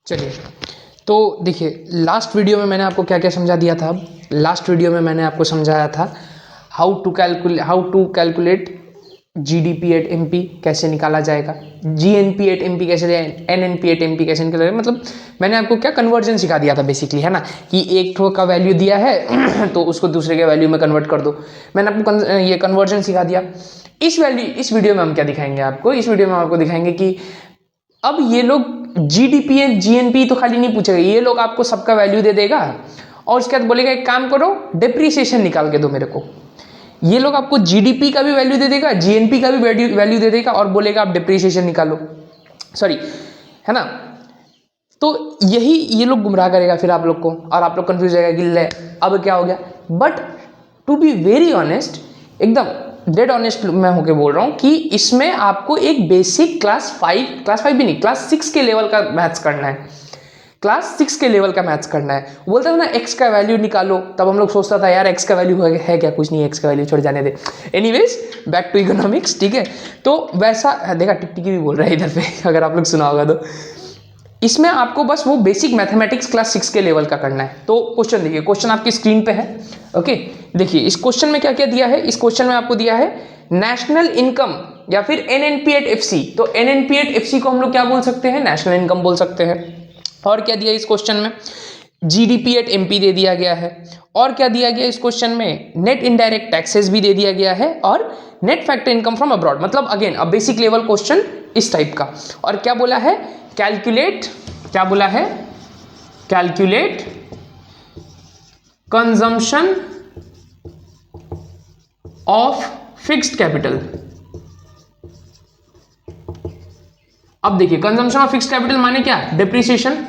चलिए, तो देखिए लास्ट वीडियो में मैंने आपको क्या क्या समझा दिया था। लास्ट वीडियो में मैंने आपको समझाया था how to calculate GDP at MP कैसे निकाला जाएगा, जीएनपी एट एमपी कैसे, एनएनपी एट एमपी कैसे निकाला जाएगा। मतलब मैंने आपको क्या कन्वर्जन सिखा दिया था बेसिकली, है ना, कि एक ठो का वैल्यू दिया है तो उसको दूसरे के वैल्यू में कन्वर्ट कर दो। मैंने आपको ये कन्वर्जन सिखा दिया। इस वीडियो में हम क्या दिखाएंगे आपको, इस वीडियो में हम आपको दिखाएंगे कि अब ये लोग जीडीपी एंड जीएनपी तो खाली नहीं पूछेगा, ये लोग आपको सबका वैल्यू दे देगा और उसके बाद बोलेगा एक काम करो डेप्रीसिएशन निकाल के दो मेरे को। ये लोग आपको जीडीपी का भी वैल्यू दे देगा, जीएनपी का भी वैल्यू दे देगा और बोलेगा आप डेप्रीसिएशन निकालो, सॉरी, है ना। तो यही ये लोग गुमराह करेगा फिर आप लोग को, और आप लोग कंफ्यूज जाएगा कि ले अब क्या हो गया। But to be very honest, एकदम डेड ऑनेस्ट मैं होके बोल रहा हूं कि इसमें आपको एक बेसिक क्लास 5 भी नहीं, क्लास 6 के लेवल का मैथ्स करना है। क्लास 6 के लेवल का मैथ्स करना है। बोलता था ना एक्स का वैल्यू निकालो, तब हम लोग सोचता था यार एक्स का वैल्यू है क्या, कुछ नहीं, एक्स का वैल्यू छोड़ जाने दे। एनीवेज बैक टू इकोनॉमिक्स, ठीक है। तो वैसा देखा टिकटिकी भी बोल रहा है इधर पे अगर आप लोग सुना होगा तो। इसमें आपको बस वो बेसिक मैथमेटिक्स क्लास 6 के लेवल का करना है। तो क्वेश्चन देखिए, क्वेश्चन आपकी स्क्रीन पे है, ओके। देखिए इस क्वेश्चन में क्या क्या दिया है। इस क्वेश्चन में आपको दिया है नेशनल इनकम या फिर एनएनपी एट एफसी। तो एनएनपी एट एफसी को हम लोग क्या बोल सकते हैं, नेशनल इनकम बोल सकते हैं। और क्या दिया इस क्वेश्चन में, जीडीपी एट एमपी दे दिया गया है। और क्या दिया गया इस क्वेश्चन में, नेट इनडायरेक्ट टैक्सेस भी दे दिया गया है और net factor income from abroad. मतलब again a basic level question इस टाइप का। और क्या बोला है, कैलकुलेट, क्या बोला है, calculate consumption of fixed capital. अब देखिए कंजम्पशन ऑफ फिक्स्ड कैपिटल माने क्या, डेप्रिसिएशन,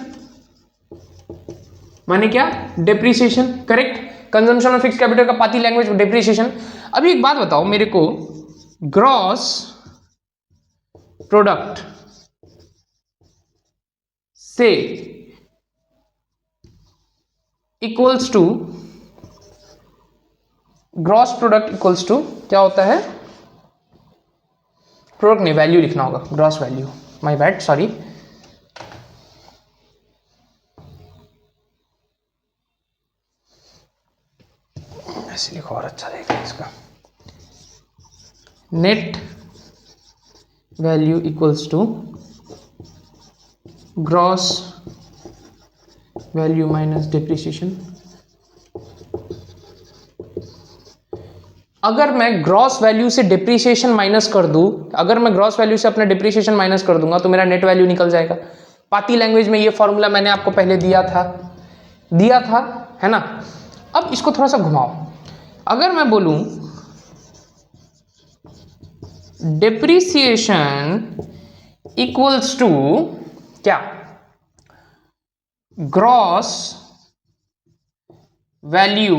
माने क्या, depreciation, correct. Consumption of fixed capital का पाती लैंग्वेज डेप्रिसिएशन। अभी एक बात बताओ मेरे को, ग्रॉस प्रोडक्ट से equals to, gross product equals to क्या होता है, प्रोडक्ट नहीं वैल्यू लिखना होगा, gross value, my bad, sorry. ऐसे लिखो और अच्छा रहेगा इसका, net value equals to gross value minus depreciation. अगर मैं ग्रॉस वैल्यू से डिप्रिसिएशन माइनस कर दूं, अगर मैं ग्रॉस वैल्यू से अपना डिप्रिसिएशन माइनस कर दूंगा तो मेरा नेट वैल्यू निकल जाएगा। पाती लैंग्वेज में ये फॉर्मूला मैंने आपको पहले दिया था, है ना। अब इसको थोड़ा सा घुमाओ, अगर मैं बोलूं डिप्रिसिएशन इक्वल्स टू क्या, gross value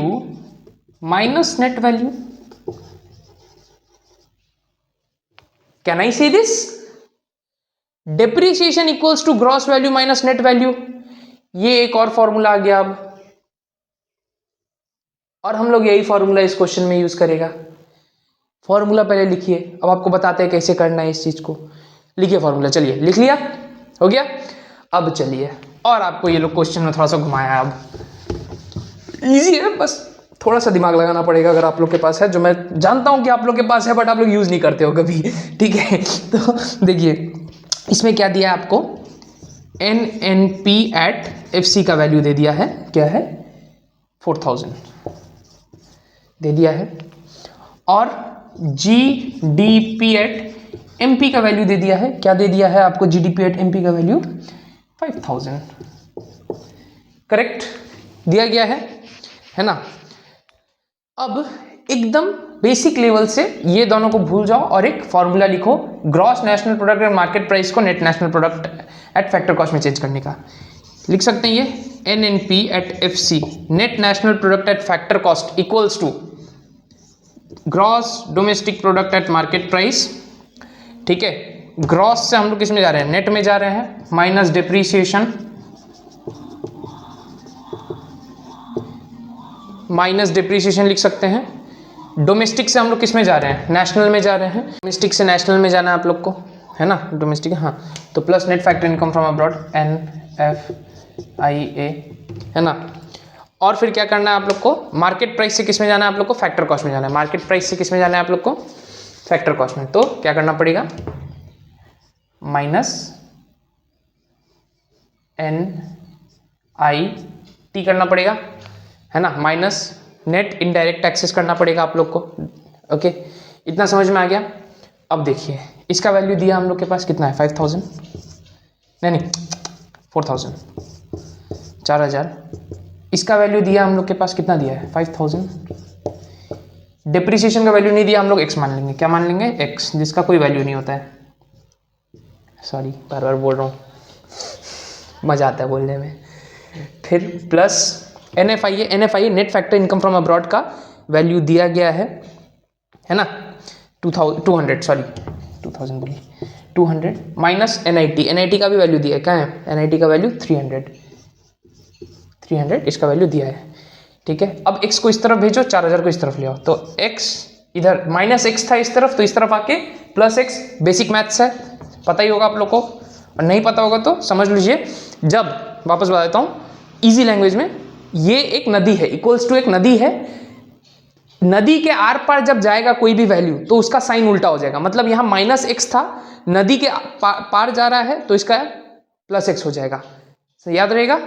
minus net value, can I say this, depreciation equals to gross value minus net value. ये एक और फॉर्मूला आ गया अब, और हम लोग यही फॉर्मूला इस क्वेश्चन में यूज करेगा। फॉर्मूला पहले लिखिए, अब आपको बताते हैं कैसे करना है इस चीज को। लिखिए फॉर्मूला, चलिए लिख लिया, हो गया। अब चलिए, और आपको ये लोग क्वेश्चन में थोड़ा सा घुमाया, अब इजी है, बस थोड़ा सा दिमाग लगाना पड़ेगा अगर आप लोग के पास है, जो मैं जानता हूं कि आप लोग के पास है बट आप लोग यूज नहीं करते हो कभी, ठीक है। तो देखिए इसमें क्या दिया है आपको, एनएनपी एट एफसी का वैल्यू दे दिया है, क्या है 4000 दे दिया है, और जीडीपी एट एमपी का वैल्यू दे दिया है, क्या दे दिया है आपको, जीडीपी एट एमपी का वैल्यू 5000, करेक्ट दिया गया है ना। अब एकदम बेसिक लेवल से ये दोनों को भूल जाओ और एक फॉर्मूला लिखो, gross national product and market price को net national product at factor cost में चेंज करने का। लिख सकते हैं ये NNP at FC, net national product at factor cost equals to gross domestic product at market price, ठीक है। ग्रॉस से हम लोग किस में जा रहे हैं, नेट में जा रहे हैं, माइनस डिप्रीसिएशन, माइनस डिप्रीसिएशन लिख सकते हैं। डोमेस्टिक से हम लोग किस में जा रहे हैं, नेशनल में जा रहे हैं, डोमेस्टिक से नेशनल में जाना है आप लोग को, है ना, डोमेस्टिक, हाँ। तो plus net factor income from abroad, FIA, है ना। और फिर क्या करना है आप लोग को, मार्केट प्राइस से किस में जाना है आप लोग को, फैक्टर कॉस्ट में जाना है। मार्केट प्राइस से किस में जाना है आप लोग को, फैक्टर कॉस्ट में। तो क्या करना पड़ेगा, माइनस NIT करना पड़ेगा, है ना, माइनस नेट इनडायरेक्ट टैक्सेस करना पड़ेगा आप लोग को। ओके, इतना समझ में आ गया। अब देखिए इसका वैल्यू दिया हम लोग के पास कितना है, 5000, नहीं 4000, 4000। इसका वैल्यू दिया हम लोग के पास कितना दिया है, 5000। डिप्रिसिएशन का वैल्यू नहीं दिया, हम लोग x मान लेंगे। क्या मान लेंगे, x, जिसका कोई वैल्यू नहीं होता है। सॉरी, बार बार बोल रहा हूँ, मजा आता है बोलने में। फिर plus NFIA, NFIA net factor income from abroad का वैल्यू दिया गया है ना, 200 सॉरी 2000 बोलिए, 200 माइनस NIT का भी वैल्यू दिया है। क्या है, NIT का वैल्यू 300, इसका वैल्यू दिया है। ठीक है, अब x को इस तरफ भेजो, 4000 को इस तरफ ले आओ, तो x इधर माइनस x था इस तरफ, तो इस तरफ आके प्लस x। बेसिक मैथ्स है, पता ही होगा आप लोग को, और नहीं पता होगा तो समझ लीजिए। जब, वापस बता देता हूँ इजी लैंग्वेज में, ये एक नदी है, इक्वल्स टू एक नदी है। नदी के आर पार जब जाएगा कोई भी वैल्यू तो उसका साइन उल्टा हो जाएगा। मतलब यहाँ माइनस x था, नदी के पार जा रहा है तो इसका प्लस x हो जाएगा। तो याद रहेगा,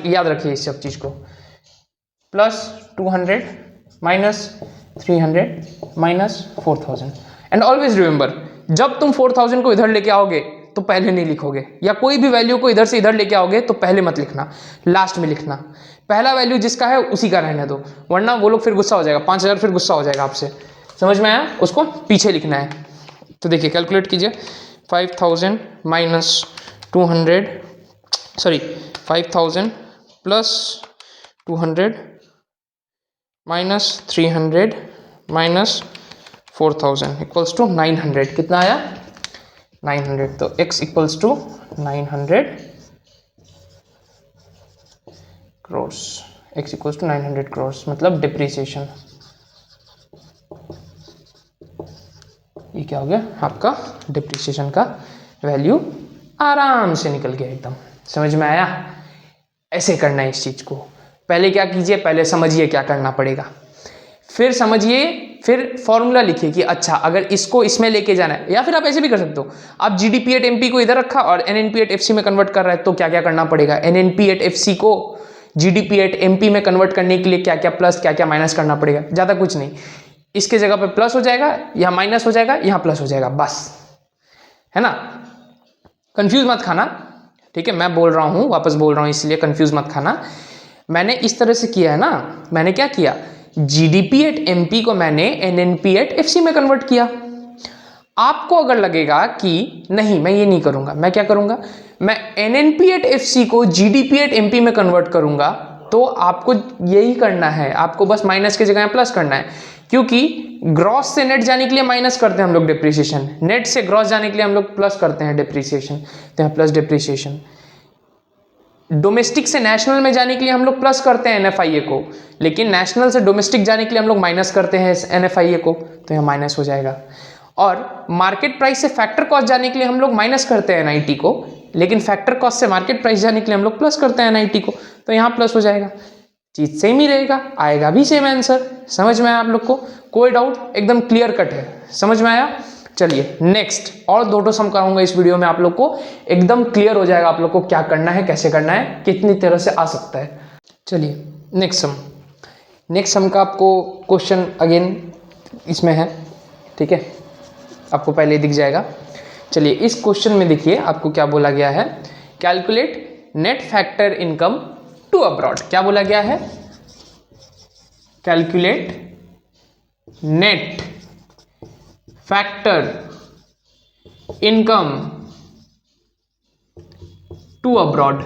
याद रखिए इस सब चीज को। Plus 200 minus 300 minus 4000। And always remember, जब तुम 4000 को इधर लेके आओगे तो पहले नहीं लिखोगे, या कोई भी वैल्यू को इधर से इधर लेके आओगे तो पहले मत लिखना, लास्ट में लिखना। पहला वैल्यू जिसका है उसी का रहने दो, वरना वो लोग फिर गुस्सा हो जाएगा, 5000 फिर गुस्सा हो जाएगा आपसे। समझ में आया, उसको पीछे लिखना है। तो देखिए कैलकुलेट कीजिए, 5000 minus 200 sorry 5000 plus 200 minus 300 minus 4000 equals to 900। कितना आया, 900। तो x equals to 900 crores, x equals to 900 crores, मतलब डिप्रिसिएशन। ये क्या हो गया आपका, डिप्रिसिएशन का वैल्यू आराम से निकल गया एकदम। समझ में आया, ऐसे करना है इस चीज को। पहले क्या कीजिए, पहले समझिए क्या करना पड़ेगा, फिर समझिए, फिर फॉर्मूला लिखिए कि अच्छा अगर इसको इसमें लेके जाना है, या फिर आप ऐसे भी कर सकते हो, आप GDP एट MP को इधर रखा और NNP एट FC में कन्वर्ट कर रहा है, तो क्या क्या करना पड़ेगा, NNP एट FC को GDP एट MP में कन्वर्ट करने के लिए क्या क्या प्लस क्या क्या माइनस करना पड़ेगा। ज़्यादा कुछ नहीं, इसके जगह पे प्लस हो जाएगा, यहाँ माइनस हो जाएगा, यहाँ प्लस हो जाएगा, बस, है ना। कंफ्यूज मत खाना, ठीक है, मैं बोल रहा हूँ, वापस बोल रहा हूँ, इसलिए कंफ्यूज मत खाना। मैंने इस तरह से किया है ना, मैंने क्या किया, GDP एट MP को मैंने NNP एट FC में कन्वर्ट किया। आपको अगर लगेगा कि नहीं मैं ये नहीं करूंगा, मैं क्या करूंगा, मैं NNP एट FC को GDP एट MP में कन्वर्ट करूंगा, तो आपको यही करना है, आपको बस माइनस की जगह प्लस करना है, क्योंकि ग्रॉस से नेट जाने के लिए माइनस करते हैं हम लोग डिप्रिसिएशन, नेट से ग्रॉस जाने के लिए हम लोग प्लस करते हैं डिप्रिसिएशन, तो यहाँ प्लस डिप्रिसिएशन। डोमेस्टिक से नेशनल में जाने के लिए हम लोग प्लस करते हैं NFIA को, लेकिन नेशनल से डोमेस्टिक जाने के लिए हम लोग माइनस करते हैं NFIA को, तो यहाँ माइनस हो जाएगा। और मार्केट प्राइस से फैक्टर कॉस्ट जाने के लिए हम लोग माइनस करते हैं NIT को, लेकिन फैक्टर कॉस्ट से मार्केट प्राइस जाने के लिए हम लोग प्लस करते हैं NIT को, तो यहाँ प्लस हो जाएगा। चीज सेम ही रहेगा, आएगा भी सेम आंसर। समझ में आया आप लोग को, कोई डाउट, एकदम क्लियर कट है, समझ में आया। चलिए नेक्स्ट, और दो सम कराऊंगा इस वीडियो में, आप लोग को एकदम क्लियर हो जाएगा आप लोग को क्या करना है, कैसे करना है, कितनी तरह से आ सकता है। चलिए नेक्स्ट सम का आपको क्वेश्चन अगेन इसमें है, ठीक है, आपको पहले दिख जाएगा। चलिए इस क्वेश्चन में देखिए आपको क्या बोला गया है, calculate net factor income to abroad. क्या बोला गया है, calculate net factor income to abroad.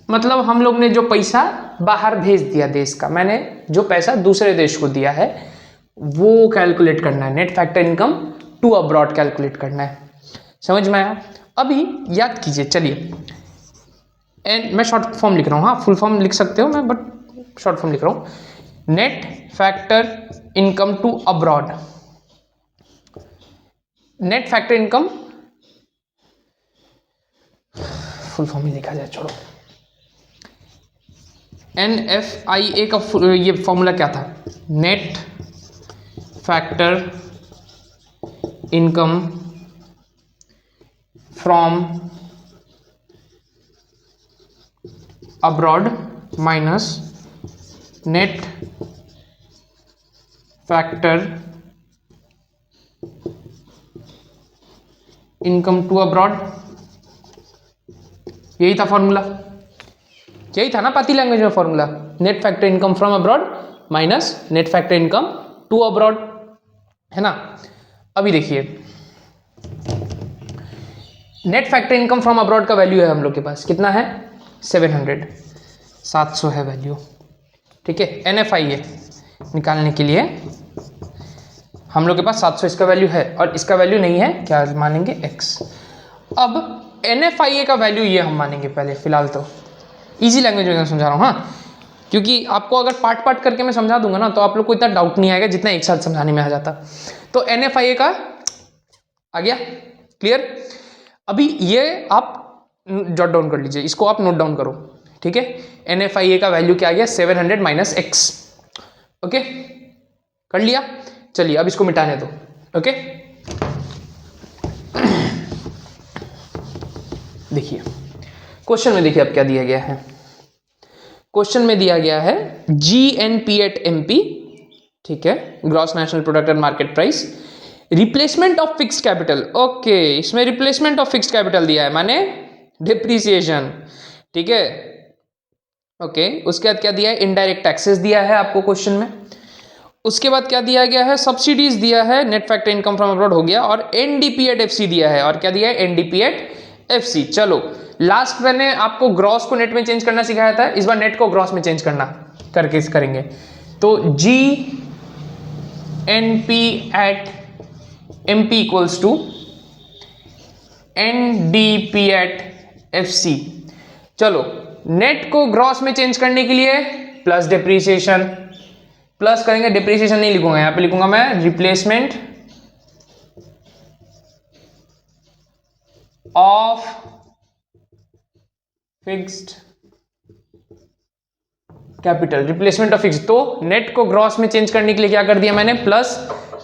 मतलब हम लोग ने जो पैसा बाहर भेज दिया देश का, मैंने जो पैसा दूसरे देश को दिया है वो कैलकुलेट करना है, net factor income to abroad calculate करना है। समझ में आया। अभी याद कीजिए, चलिए एंड मैं शॉर्ट फॉर्म लिख रहा हूँ, हाँ फुल फॉर्म लिख सकते हो मैं, बट शॉर्ट फॉर्म लिख रहा हूँ। Net factor income to abroad, net factor income full form ही लिखा जाए, छोड़ो। NFIA का ये फॉर्मूला क्या था? Net factor income from abroad minus net factor income to abroad. यही था फॉर्मूला, यही था ना पाती लैंग्वेज में formula, net factor income from abroad minus net factor income to abroad, है ना। अभी देखिए net factor income from abroad का वैल्यू है हम लोग के पास, कितना है? 700, 700 है वैल्यू, ठीक है। NFIA निकालने के लिए हम लोग के पास 700 इसका वैल्यू है, और इसका वैल्यू नहीं है, क्या मानेंगे? x। अब NFIA का वैल्यू ये हम मानेंगे पहले, फिलहाल तो इजी लैंग्वेज में समझा रहा हूँ, हाँ, क्योंकि आपको अगर पार्ट पार्ट करके मैं समझा दूंगा ना तो आप लोग को इतना डाउट नहीं आएगा जितना एक साथ समझाने में आ जाता। तो NFIA का आ गया, क्लियर। अभी ये आप जॉट डाउन कर लीजिए, इसको आप नोट डाउन करो, ठीक है। NFIA का वैल्यू क्या आ गया? 700 माइनस x, ओके, कर लिया। चलिए अब इसको मिटाने दो, ओके। देखिए क्वेश्चन में, देखिए अब क्या दिया गया है। क्वेश्चन में दिया गया है GNP एट MP, ठीक है, gross national product and market price, replacement of fixed capital. Okay, इसमें रिप्लेसमेंट ऑफ फिक्स्ड कैपिटल दिया है, माने डिप्रिसिएशन, ठीक है। ओके, उसके बाद क्या दिया है? इनडायरेक्ट टैक्सेस दिया है आपको क्वेश्चन में। उसके बाद क्या दिया गया है? सब्सिडीज दिया है, net factor income from abroad हो गया, और NDP एट FC दिया है, और क्या दिया है? NDP at FC। चलो लास्ट मैंने आपको ग्रॉस को नेट में चेंज करना सिखाया था, इस बार नेट को ग्रॉस में चेंज करना करके करेंगे। तो GNP at MP equals to NDP at FC। चलो नेट को ग्रॉस में चेंज करने के लिए प्लस डिप्रिसिएशन, प्लस करेंगे, डिप्रिसिएशन नहीं लिखूंगा, यहां पे लिखूंगा मैं replacement of fixed capital, replacement of fixed. तो नेट को ग्रॉस में चेंज करने के लिए क्या कर दिया मैंने? Plus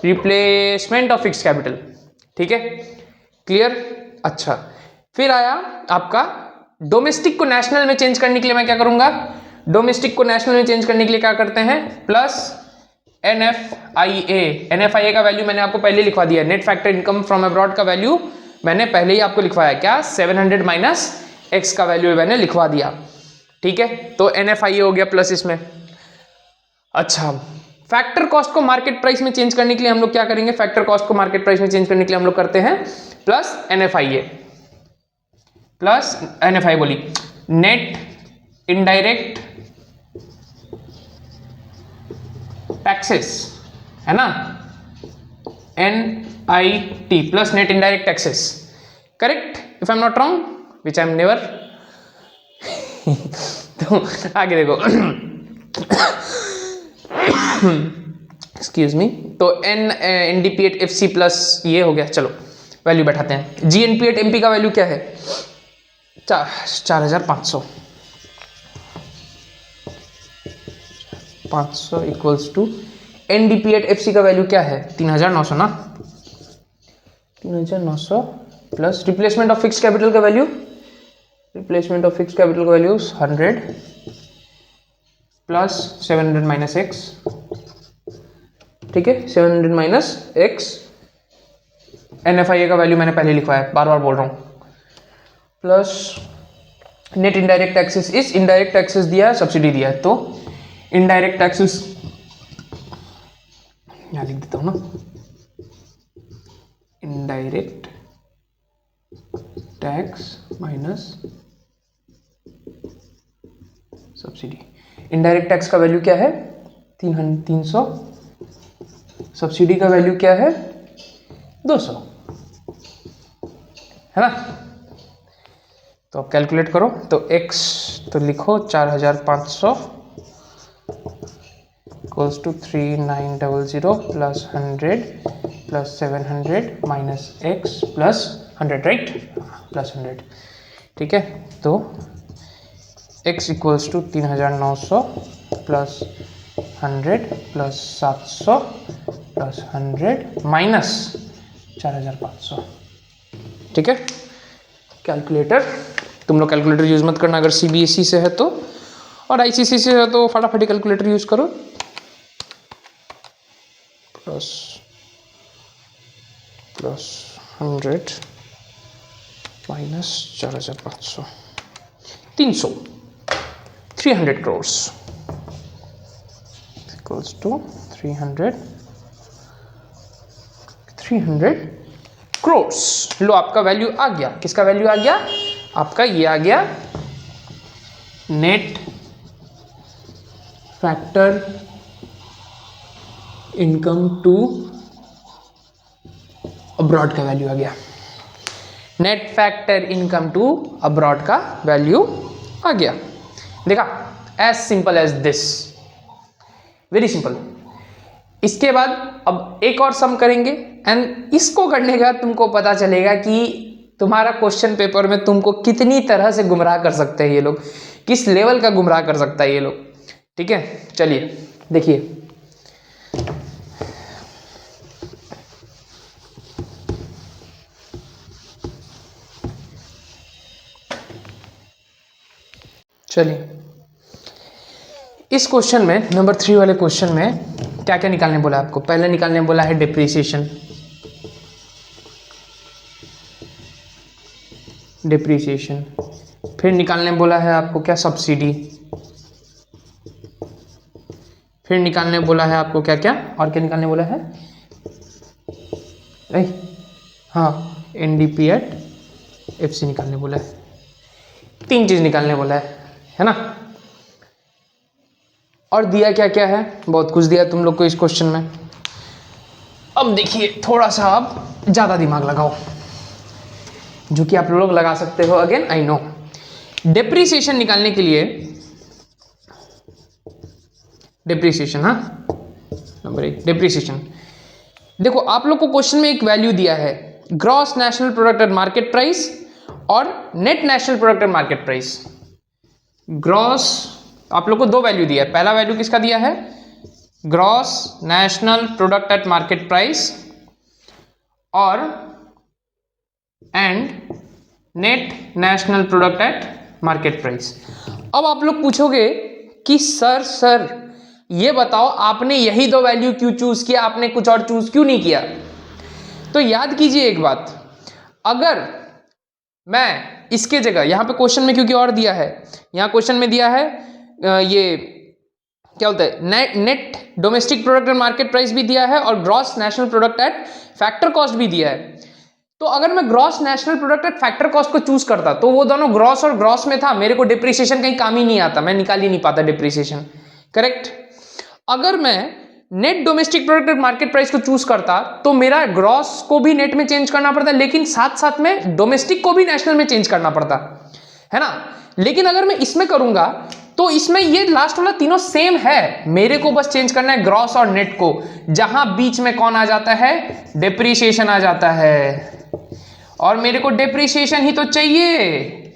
replacement of fixed capital, ठीक है, क्लियर। अच्छा, फिर आया आपका डोमेस्टिक को नेशनल में चेंज करने के लिए मैं क्या करूंगा? डोमेस्टिक को नेशनल में चेंज करने के लिए क्या करते हैं? Plus NFIA। NFIA का वैल्यू मैंने आपको पहले लिखवा दिया, net factor income from abroad का वैल्यू मैंने पहले ही आपको लिखवाया, क्या? 700 माइनस x का वैल्यू मैंने लिखवा दिया, ठीक है। तो NFIA हो गया प्लस इसमें। अच्छा, फैक्टर कॉस्ट को मार्केट प्राइस में चेंज करने के लिए हम लोग क्या करेंगे? फैक्टर कॉस्ट को मार्केट प्राइस में चेंज करने के लिए हम लोग करते हैं प्लस NFIA, प्लस NFIA बोली नेट इनडायरेक्ट टैक्सेस, है ना, NIT plus net indirect taxes, correct if I am not wrong, which I am never. तो आगे देखो, एक्सक्यूज मी, तो NDP एट FC प्लस ये हो गया। चलो वैल्यू बैठाते हैं। GNP एट MP का वैल्यू क्या है? 4500, 500 equals to NDP at FC का वैल्यू क्या है? 3900 ना, 3900 plus replacement of fixed capital का value, replacement of fixed capital का वैल्यू 100 प्लस 700 माइनस x, ठीक है, 700 माइनस x। NFIA का वैल्यू मैंने पहले लिखवाया, बार बार बोल रहा हूं, प्लस नेट इनडायरेक्ट टैक्सेस, इस इनडायरेक्ट टैक्सेस दिया है, सब्सिडी दिया है, तो इनडायरेक्ट टैक्सेस यहां लिख देता हूं ना, indirect tax minus subsidy. Indirect tax का वैल्यू क्या है? 300, सब्सिडी का वैल्यू क्या है? 200, है ना। तो अब कैलकुलेट करो, तो x तो लिखो 4500 equals to 3900 plus 100 plus 700 minus x plus 100, right, plus 100, ठीक है, तो x equals to 3900 plus 100 plus 700 plus 100 minus 4500। ठीक है, कैलकुलेटर, तुम लोग कैलकुलेटर यूज मत करना अगर CBSE से है तो, और ICSE से है तो फटाफट कैलकुलेटर यूज करो। Plus 100 minus 4500, 300 crores equals to 300 crores। लो आपका वैल्यू आ गया, किसका वैल्यू आ गया? आपका ये आ गया net factor income to abroad का वैल्यू आ गया। Net factor income to abroad का वैल्यू आ गया। देखा, as simple as this, very simple. इसके बाद अब एक और सम करेंगे एंड इसको करने के बाद तुमको पता चलेगा कि तुम्हारा क्वेश्चन पेपर में तुमको कितनी तरह से गुमराह कर सकते हैं ये लोग, किस लेवल का गुमराह कर सकता है ये लोग। ठीक है, चलिए देखिए, चलिए इस क्वेश्चन में नंबर 3 वाले क्वेश्चन में क्या क्या निकालने बोला आपको? पहले निकालने बोला है डिप्रिसिएशन, फिर निकालने बोला है आपको क्या? सब्सिडी, फिर निकालने बोला है आपको क्या क्या, और क्या निकालने बोला है? हाँ, NDP एट FC निकालने बोला है। 3 चीज निकालने बोला है ना। और दिया क्या क्या है? बहुत कुछ दिया तुम लोग को इस क्वेश्चन में। अब देखिए, थोड़ा सा आप ज्यादा दिमाग लगाओ, जो कि आप लोग लगा सकते हो। अगेन आई नो, डेप्रिसिएशन निकालने के लिए, डेप्रिसिएशन, हाँ नंबर 1 डेप्रिसिएशन। देखो, आप लोग को क्वेश्चन में एक वैल्यू दिया है, gross national product at market price और net national product at market price. Gross, आप लोग को 2 वैल्यू दिया है। पहला वैल्यू किसका दिया है? Gross national product at market price और and net national product at market price. अब आप लोग पूछोगे कि सर ये बताओ, आपने यही 2 वैल्यू क्यों चूज किया, आपने कुछ और चूज क्यों नहीं किया? तो याद कीजिए एक बात, अगर मैं इसके जगह, यहां पे क्वेश्चन में क्योंकि और दिया है, यहां क्वेश्चन में दिया है ये क्या बोलते हैं, net domestic product at market price भी दिया है और gross national product at factor cost भी दिया है। तो अगर मैं gross national product at factor cost को चूज करता तो वो दोनों ग्रॉस और ग्रॉस में था, मेरे को डिप्रिसिएशन कहीं काम ही नहीं आता, मैं निकाल ही नहीं पाता डिप्रिसिएशन, करेक्ट। अगर मैं net domestic product at market price को चूज करता तो मेरा ग्रॉस को भी नेट में चेंज करना पड़ता, लेकिन साथ साथ में डोमेस्टिक को भी नेशनल में चेंज करना पड़ता है ना। लेकिन अगर मैं इसमें करूंगा तो इसमें ये लास्ट वाला तीनों सेम है, मेरे को बस चेंज करना है ग्रॉस और नेट को, जहां बीच में कौन आ जाता है? डिप्रिसिएशन आ जाता है, और मेरे को डिप्रिसिएशन ही तो चाहिए।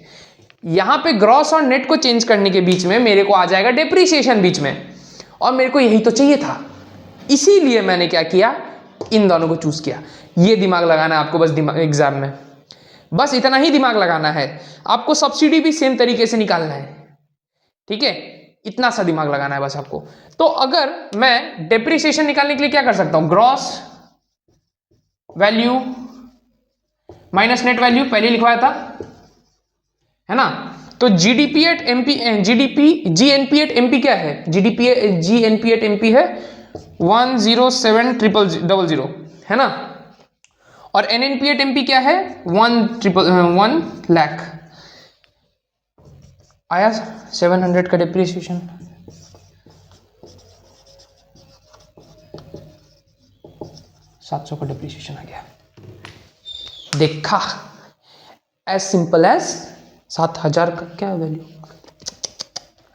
यहां पे ग्रॉस और नेट को चेंज करने के बीच में मेरे को आ जाएगा डिप्रिसिएशन बीच में, और मेरे को यही तो चाहिए था। इसीलिए मैंने क्या किया, इन दोनों को चूज किया। ये दिमाग लगाना है आपको बस एग्जाम में, बस इतना ही दिमाग लगाना है आपको। सब्सिडी भी सेम तरीके से निकालना है, ठीक है, इतना सा दिमाग लगाना है बस आपको। तो अगर मैं डेप्रिसिएशन निकालने के लिए क्या कर सकता हूं? Gross value minus net value पहले लिखवाया था, है ना। तो GDP at MP, GNP at MP क्या है? जीएनपी एट एमपी है 107,000 है ना, और एनएनपी एट एमपी क्या है? 1 लाख। आया 700 का डिप्रिसिएशन, $700 का डिप्रिसिएशन आ गया। देखा, एज सिंपल एज 7,000 का क्या वैल्यू?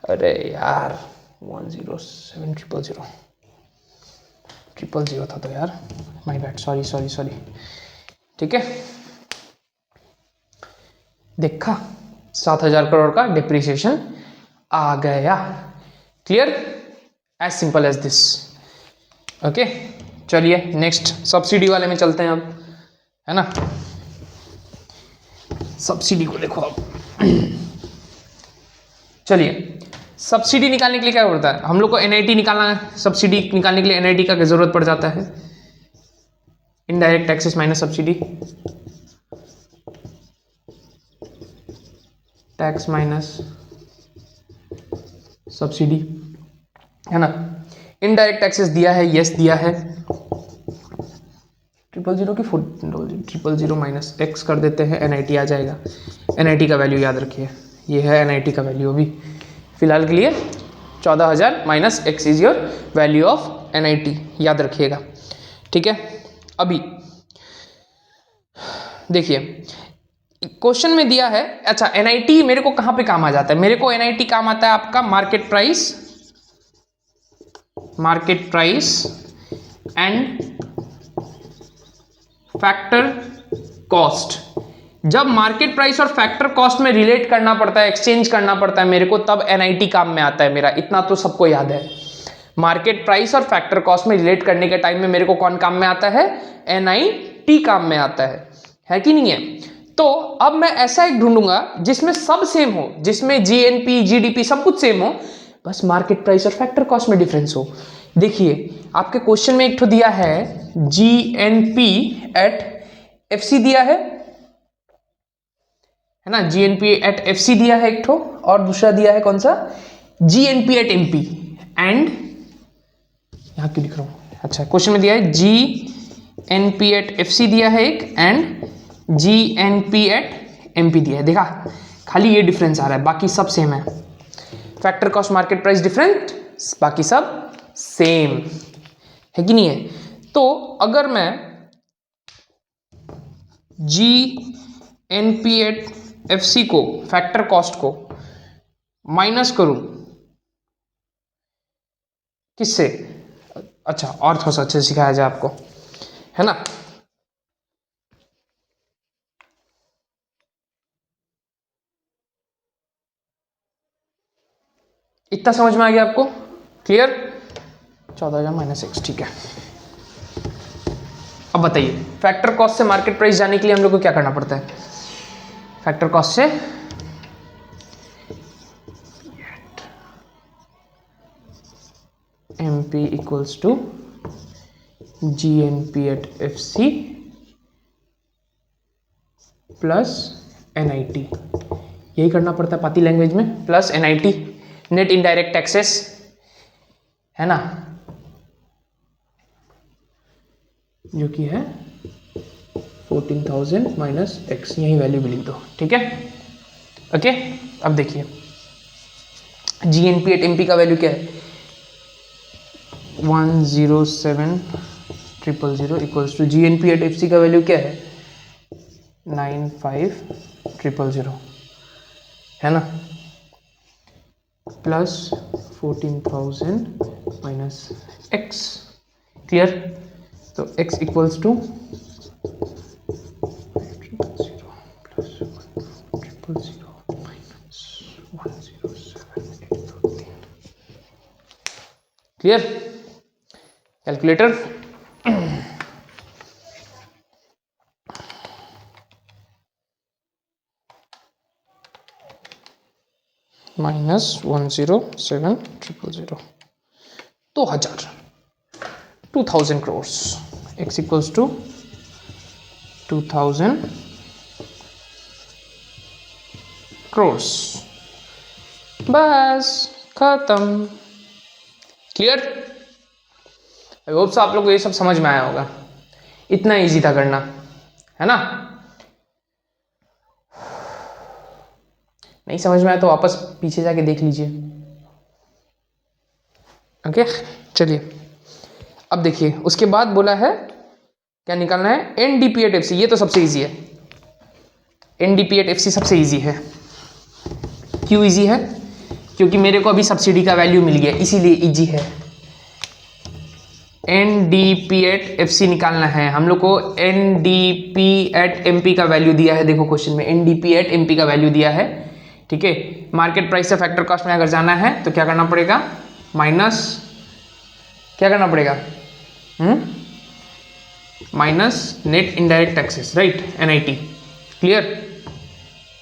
अरे यार 107,000 था तो यार, माय बैड, सॉरी। ठीक है, देखा 7,000 करोड़ का डिप्रिसिएशन आ गया। Clear, as simple as this. Okay, चलिए नेक्स्ट सब्सिडी वाले में चलते हैं अब, है ना। सब्सिडी को देखो अब। चलिए, सब्सिडी निकालने के लिए क्या होता है, हम लोग को एनआईटी निकालना है। सब्सिडी निकालने के लिए एनआईटी का जरूरत पड़ जाता है, indirect taxes minus subsidy, tax minus subsidy, है ना। इनडायरेक्ट टैक्सेस दिया है, यस दिया है, 000 की 000 माइनस एक्स कर देते हैं, एनआईटी आ जाएगा। एनआईटी का वैल्यू याद रखिए, ये है एनआईटी का वैल्यू। अभी फिलहाल के लिए 14,000 minus x is your value of NIT, याद रखिएगा, ठीक है। अभी देखिए क्वेश्चन में दिया है, अच्छा एनआईटी मेरे को कहां पे काम आ जाता है, मेरे को एनआईटी काम आता है आपका market price and factor cost. जब मार्केट प्राइस और फैक्टर कॉस्ट में रिलेट करना पड़ता है, एक्सचेंज करना पड़ता है मेरे को, तब एनआईटी काम में आता है मेरा। इतना तो सबको याद है, मार्केट प्राइस और फैक्टर कॉस्ट में रिलेट करने के टाइम में मेरे को कौन काम में आता है, एनआईटी काम में आता है कि नहीं है। तो अब मैं ऐसा एक ढूंढूंगा जिसमें सब सेम हो, जिसमें जीएनपी जीडीपी सब कुछ सेम हो, बस मार्केट प्राइस और फैक्टर कॉस्ट में डिफरेंस हो। देखिए आपके क्वेश्चन में एक तो दिया है जीएनपी एट एफसी दिया है ना, जीएनपी एट एफसी दिया है एक तो, और दूसरा दिया है कौन सा, जीएनपी एट एमपी। एंड यहां क्यों लिख रहा हूं, अच्छा क्वेश्चन में दिया है जीएनपी एट एफसी दिया है एक, एंड जीएनपी एट एमपी दिया है। देखा, खाली ये डिफरेंस आ रहा है, बाकी सब सेम है। Factor cost market price different, बाकी सब सेम है कि नहीं है। तो अगर मैं जीएनपी एट एफसी को, फैक्टर कॉस्ट को माइनस करूं किससे, अच्छा और थोड़ा सा अच्छे से सिखाया जाए आपको, है ना। इतना समझ में आ गया आपको, क्लियर। 14,000 माइनस एक्स, ठीक है। अब बताइए फैक्टर कॉस्ट से मार्केट प्राइस जाने के लिए हम लोग को क्या करना पड़ता है, फैक्टर कॉस्ट से MP equals to GNP at FC plus NIT, यही करना पड़ता है पाती लैंग्वेज में, plus NIT net indirect taxes, है ना, जो कि है 14,000 माइनस एक्स, यही वैल्यू भी लिख दो, ठीक है। ओके, अब देखिए जीएनपी एट एमपी का वैल्यू क्या है, 107,000 equals to GNP at FC का वैल्यू क्या है, 95,000, है ना, प्लस 14,000 माइनस एक्स। क्लियर, तो x equals to 5,000 plus 1,000 minus 107,823। Clear, calculator minus 107,000, 2,000 crores, x equals to 2,000 crores, बस खत्म। क्लियर, आई होप सो आप लोग को ये सब समझ में आया होगा, इतना इजी था करना, है ना। नहीं समझ में आया तो वापस पीछे जाके देख लीजिए। ओके, चलिए अब देखिए उसके बाद बोला है क्या निकालना है, एनडीपी एट एफसी। ये तो सबसे इजी है, एनडीपी एट एफसी सबसे इजी है। क्यों इजी है, क्योंकि मेरे को अभी सब्सिडी का वैल्यू मिल गया, इसीलिए इजी है। एनडीपी एट एफसी निकालना है हम लोग को, एनडीपी एट एमपी का वैल्यू दिया है, देखो क्वेश्चन में एनडीपी एट एमपी का वैल्यू दिया है ठीक है। मार्केट प्राइस से फैक्टर कॉस्ट में अगर जाना है तो क्या करना पड़ेगा, माइनस क्या करना पड़ेगा, minus net indirect taxes, right, NIT, clear.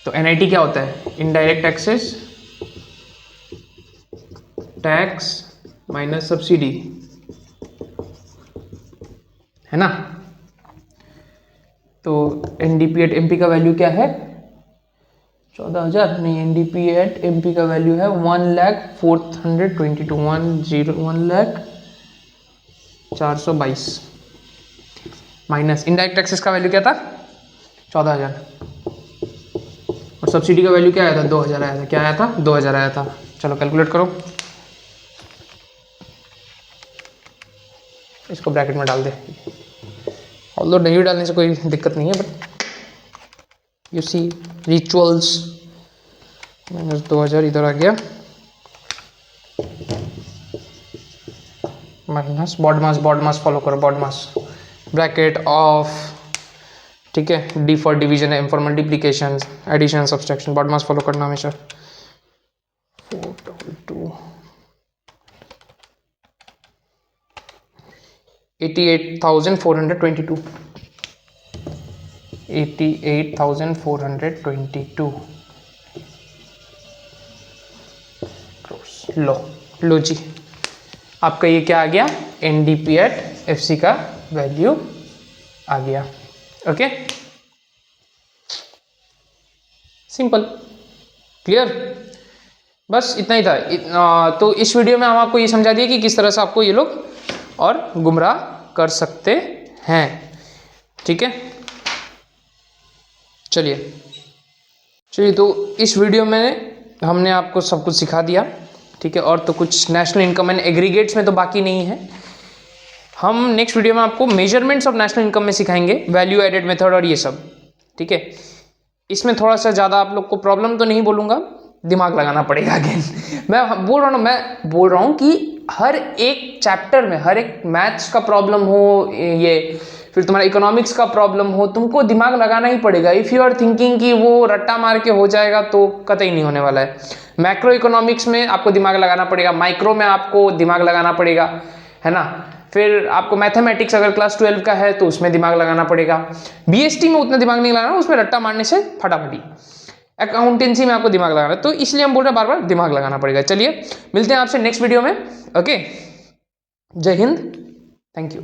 तो NIT क्या होता है, indirect taxes, tax minus subsidy, है ना। तो NDP एट MP का वैल्यू क्या है, 14,000 नहीं, NDP एट MP का वैल्यू है 1,04,22, 1,04,22 माइनस इनडायरेक्ट टैक्सेस का वैल्यू क्या था 14,000 और सब्सिडी का वैल्यू क्या आया था 2,000 आया था, क्या आया था 2,000 आया था। चलो कैलकुलेट करो, इसको ब्रैकेट में डाल दे, ऑल्दो नहीं भी डालने से कोई दिक्कत नहीं है, but you see rituals, minus 2,000 इधर आ गया, माइनस बॉड मास फॉलो करो, बॉड मास ब्रैकेट ऑफ, ठीक है, D for division, M for multiplication, addition, subtraction, BODMAS follow करना हमेशा। 422 88,422 88,422 लो जी, आपका ये क्या आ गया, NDP एट FC का वैल्यू आ गया। ओके, सिंपल, क्लियर, बस इतना ही था। तो इस वीडियो में हम आपको ये समझा दिया कि किस तरह से आपको ये लोग और गुमराह कर सकते हैं, ठीक है। चलिए तो इस वीडियो में हमने आपको सब कुछ सिखा दिया, ठीक है। और तो कुछ नेशनल इनकम एंड एग्रीगेट्स में तो बाकी नहीं है। हम नेक्स्ट वीडियो में आपको मेजरमेंट्स ऑफ नेशनल इनकम में सिखाएंगे, वैल्यू एडेड मेथड और ये सब, ठीक है। इसमें थोड़ा सा ज़्यादा आप लोग को प्रॉब्लम तो नहीं बोलूँगा, दिमाग लगाना पड़ेगा अगेन। मैं बोल रहा हूँ कि हर एक चैप्टर में, हर एक मैथ्स का प्रॉब्लम हो, ये फिर तुम्हारा इकोनॉमिक्स का प्रॉब्लम हो, तुमको दिमाग लगाना ही पड़ेगा। इफ़ यू आर थिंकिंग कि वो रट्टा मार के हो जाएगा तो कतई नहीं होने वाला है। मैक्रो इकोनॉमिक्स में आपको दिमाग लगाना पड़ेगा, माइक्रो में आपको दिमाग लगाना पड़ेगा, है ना। फिर आपको मैथमेटिक्स अगर क्लास 12 का है तो उसमें दिमाग लगाना पड़ेगा। BST में उतना दिमाग नहीं लगाना, उसमें रट्टा मारने से फटाफटी। अकाउंटेंसी में आपको दिमाग लगाना है, तो इसलिए हम बोल रहे हैं बार बार दिमाग लगाना पड़ेगा। चलिए मिलते हैं आपसे नेक्स्ट वीडियो में, ओके। जय हिंद, थैंक यू।